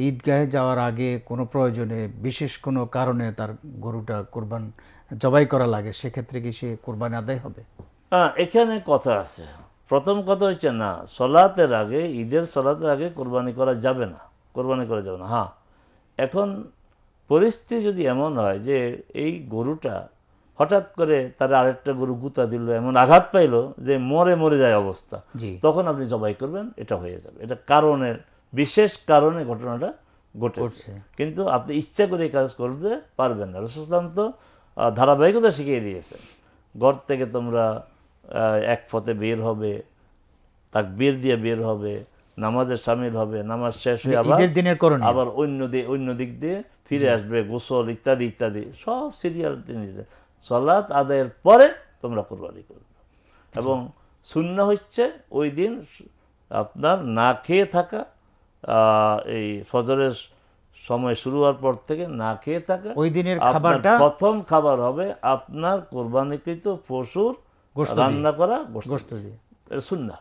ঈদগাহে যাওয়ার আগে কোনো প্রয়োজনে বিশেষ কোনো কারণে তার গরুটা কোরবান জবাই করা লাগে, সেক্ষেত্রে কি সে কোরবানি আদায় হবে? এখানে কথা আছে। প্রথম কথা হচ্ছে না, সলাতের আগে, ঈদের সলাতের আগে কোরবানি করা যাবে না, কোরবানি করা যাবে না। হ্যাঁ, এখন পরিস্থিতি যদি এমন হয় যে এই গরুটা হঠাৎ করে তার আরেকটা গরু গুতা দিল, এমন আঘাত পাইলো যে মরে মরে যায় অবস্থা, জি, তখন আপনি জবাই করবেন, এটা হয়ে যাবে। এটা কারণের, বিশেষ কারণে ঘটনাটা ঘটেছে, কিন্তু আপনি ইচ্ছা করে এই কাজ করতে পারবেন না। রাসূল সাল্লাল্লাহু আলাইহি ওয়াসাল্লাম তো ধারাবাহিকতা শিখিয়ে দিয়েছেন, ঘর থেকে তোমরা এক পথে বের হবে, তাকবীর দিয়ে বের হবে, নামাজে শামিল হবে, নামাজ শেষ হয়ে ঈদের দিনের করণীয়। আবার অন্য দিক দিয়ে ফিরে আসবে, গোসল ইত্যাদি ইত্যাদি সব সিরিয়াল জিনিস। সালাত আদায়ের পরে তোমরা কুরবানি করবে। এবং সুন্নাহ হচ্ছে ওই দিন আপনার না খেয়ে থাকা, এই ফজরের সময় শুরু হওয়ার পর থেকে না খেয়ে থাকা। ওই দিনের আপনার খাবারটা প্রথম খাবার হবে আপনার কোরবানিকৃত পশুর গোশত দিয়ে, রান্না করা গোশত দিয়ে। এটা সুন্নাহ।